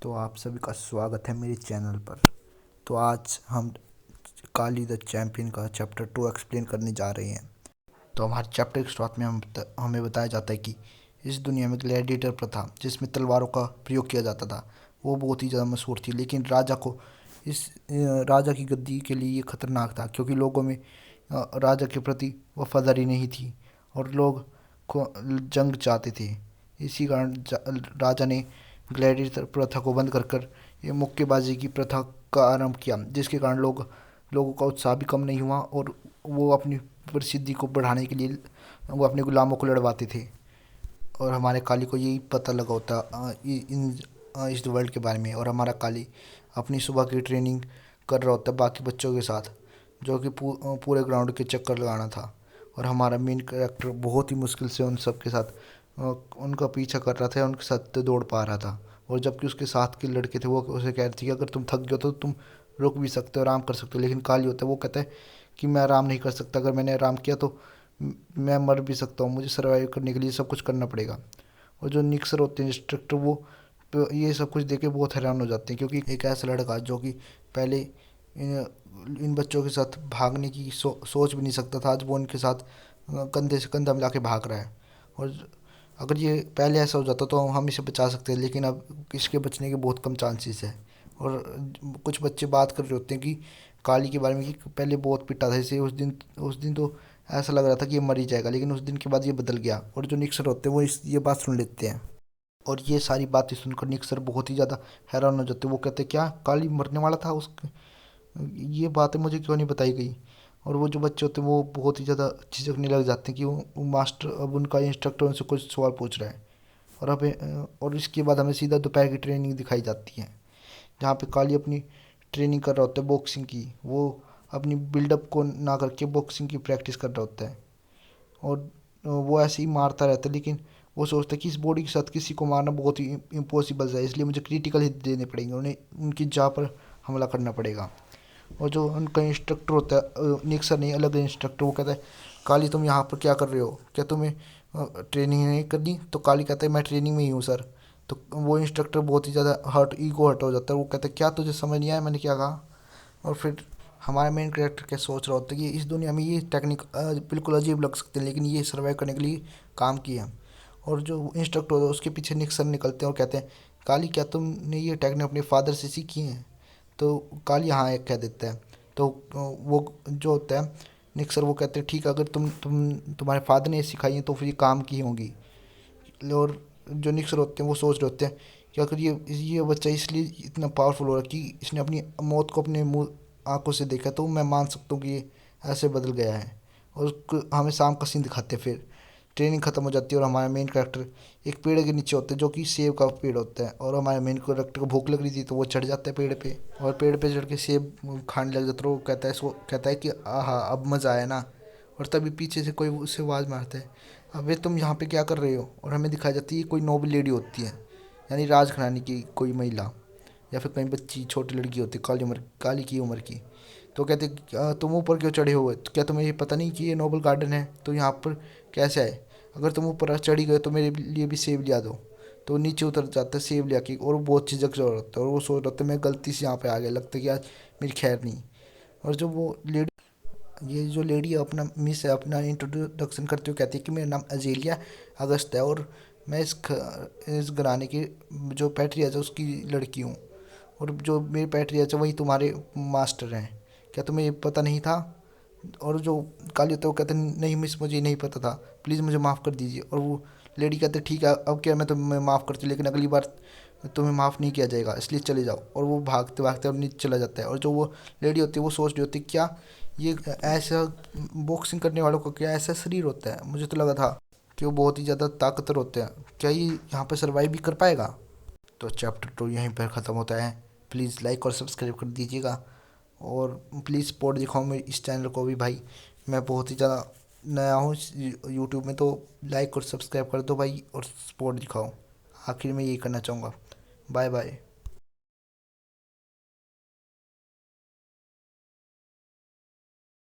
तो आप सभी का स्वागत है मेरे चैनल पर। तो आज हम काली द चैंपियन का चैप्टर 2 एक्सप्लेन करने जा रहे हैं। तो हमारे चैप्टर की शुरुआत में हमें बताया जाता है कि इस दुनिया में ग्लैडिएटर प्रथा जिसमें तलवारों का प्रयोग किया जाता था वो बहुत ही ज़्यादा मशहूर थी, लेकिन राजा की गद्दी के लिए ये खतरनाक था क्योंकि लोगों में राजा के प्रति वफादारी नहीं थी और लोग को जंग चाहते थे। इसी कारण राजा ने ग्लैडिएटर प्रथा को बंद कर ये मुक्केबाजी की प्रथा का आरंभ किया, जिसके कारण लोगों का उत्साह भी कम नहीं हुआ और वो अपनी प्रसिद्धि को बढ़ाने के लिए वो अपने गुलामों को लड़वाते थे। और हमारे काली को यही पता लगा होता इस वर्ल्ड के बारे में, और हमारा काली अपनी सुबह की ट्रेनिंग कर रहा होता है बाकी बच्चों के साथ, जो कि पूरे ग्राउंड के चक्कर लगाना था। और हमारा मेन कैरेक्टर बहुत ही मुश्किल से उन सब के साथ उनका पीछा कर रहा था, उनके साथ दौड़ पा रहा था। और जबकि उसके साथ के लड़के थे वो उसे कह रहे थे कि अगर तुम थक गए तो तुम रुक भी सकते हो, आराम कर सकते हो, लेकिन काली होता है वो कहता है कि मैं आराम नहीं कर सकता, अगर मैंने आराम किया तो मैं मर भी सकता हूँ, मुझे सर्वाइव करने के लिए सब कुछ करना पड़ेगा। और जो निक्सर होते हैं इंस्ट्रक्टर, वो ये सब कुछ देख के बहुत हैरान हो जाते हैं क्योंकि एक ऐसा लड़का जो कि पहले इन बच्चों के साथ भागने की सोच भी नहीं सकता था, आज वो उनके साथ कंधे से कंधा मिला के भाग रहा है। और अगर ये पहले ऐसा हो जाता तो हम इसे बचा सकते हैं, लेकिन अब इसके बचने के बहुत कम चांसेस है। और कुछ बच्चे बात कर रहे होते हैं कि काली के बारे में कि पहले बहुत पिटा था इसे, उस दिन तो ऐसा लग रहा था कि ये मर ही जाएगा, लेकिन उस दिन के बाद ये बदल गया। और जो निक्सर होते हैं वो ये बात सुन लेते हैं, और ये सारी बातें सुनकर निक्सर बहुत ही ज़्यादा हैरान हो जाते हैं। वो कहते हैं क्या काली मरने वाला था, उसके ये बातें मुझे क्यों नहीं बताई गई। और वो जो बच्चे होते हैं वो बहुत ही ज़्यादा झिझकने लग जाते हैं कि वो मास्टर अब उनका इंस्ट्रक्टर उनसे कुछ सवाल पूछ रहा है। और इसके बाद हमें सीधा दोपहर की ट्रेनिंग दिखाई जाती है, जहाँ पे काली अपनी ट्रेनिंग कर रहा होता है बॉक्सिंग की। वो अपनी बिल्डअप को ना करके बॉक्सिंग की प्रैक्टिस कर रहा होता है, और वो ऐसे ही मारता रहता है, लेकिन वो सोचता है कि इस बॉडी के साथ किसी को मारना बहुत ही इम्पॉसिबल है, इसलिए मुझे क्रिटिकल हिट देने पड़ेंगे, उन्हें उनकी जान पर हमला करना पड़ेगा। और जो उनका इंस्ट्रक्टर होता है निक्सर नहीं, अलग इंस्ट्रक्टर, वो कहता है काली तुम यहाँ पर क्या कर रहे हो, क्या तुम्हें ट्रेनिंग नहीं करनी? तो काली कहता है मैं ट्रेनिंग में ही हूँ सर। तो वो इंस्ट्रक्टर बहुत ही ज़्यादा ईगो हर्ट हो जाता है, वो कहता है क्या तुझे समझ नहीं आया मैंने क्या कहा? और फिर हमारा मेन कैरेक्टर क्या सोच रहा होता है कि इस दुनिया में ये टेक्निक बिल्कुल अजीब लग सकते हैं, लेकिन ये सर्वाइव करने के लिए काम किया। और जो इंस्ट्रक्टर होता है उसके पीछे निक्सर निकलते हैं और कहते हैं काली क्या तुमने ये टेक्निक अपने फादर से सीखी है? तो काली हाँ एक कह देता है। तो वो जो होता है निक्सर, वो कहते हैं ठीक है, अगर तुम्हारे फादर ने सिखाई है तो फिर ये काम की होंगी। और जो निक्सर होते हैं वो सोच रहे होते हैं कि अगर ये बच्चा इसलिए इतना पावरफुल हो रहा है कि इसने अपनी मौत को अपने मुँह आंखों से देखा, तो मैं मान सकता हूँ कि ये ऐसे बदल गया है। और हमें शाम का सीन दिखाते हैं, फिर ट्रेनिंग खत्म हो जाती है और हमारा मेन कैरेक्टर एक पेड़ के नीचे होता है जो कि सेब का पेड़ होता है। और हमारे मेन कैरेक्टर को भूख लग रही थी तो वो चढ़ जाता है पेड़ पे, और पेड़ पे चढ़ के सेब खाने लग जाता है। वो कहता है कि आहा अब मज़ा आया ना। और तभी पीछे से कोई उसे आवाज़ मारता है अबे तुम यहाँ पे क्या कर रहे हो? और हमें दिखाई जाती है कोई नोबल लेडी होती है, यानी राजघराने की कोई महिला, या फिर कहीं बच्ची छोटी लड़की होती है काली की उम्र की। तो कहते तुम ऊपर क्यों चढ़े हुए? तो क्या तुम्हें ये पता नहीं कि ये नोबल गार्डन है? तो यहाँ पर कैसे आए? अगर तुम ऊपर चढ़ी गए तो मेरे लिए भी सेब लिया दो। तो नीचे उतर जाता है सेब लिया के, और वो बहुत झिझक रहा होता है, और वो सोच रहा होता है मैं गलती से यहाँ पे आ गया, लगता है कि आज मेरी खैर नहीं। और जो वो लेडी ये जो लेडी है अपना मिस है अपना इंट्रोडक्शन करते हुए कहती है कि मेरा नाम अजेलिया अगस्त है, और मैं इस घराने की जो पैट्रियाज है उसकी लड़की हूँ, और जो मेरे पैट्रियाज है वही तुम्हारे मास्टर हैं, क्या तुम्हें ये पता नहीं था? और जो काली होता है वो कहते हैं नहीं मिस मुझे नहीं पता था, प्लीज़ मुझे माफ़ कर दीजिए। और वो लेडी कहते ठीक है अब क्या मैं तुम्हें माफ़ करती हूँ, लेकिन अगली बार तुम्हें माफ़ नहीं किया जाएगा, इसलिए चले जाओ। और वो भागते भागते और नीचे चला जाता है। और जो वो लेडी होती है वो सोच रही होती है क्या ये ऐसा बॉक्सिंग करने वालों का क्या ऐसा शरीर होता है? मुझे तो लगा था कि वो बहुत ही ज़्यादा ताकतवर होते हैं, क्या ये यहाँ पे सर्वाइव भी कर पाएगा? तो चैप्टर 2 यहीं पर ख़त्म होता है। प्लीज़ लाइक और सब्सक्राइब कर दीजिएगा, और प्लीज़ सपोर्ट दिखाओ मेरे इस चैनल को भी भाई, मैं बहुत ही ज़्यादा नया हूँ यूट्यूब में, तो लाइक और सब्सक्राइब कर दो भाई और सपोर्ट दिखाओ। आखिर में यही करना चाहूँगा। Bye bye.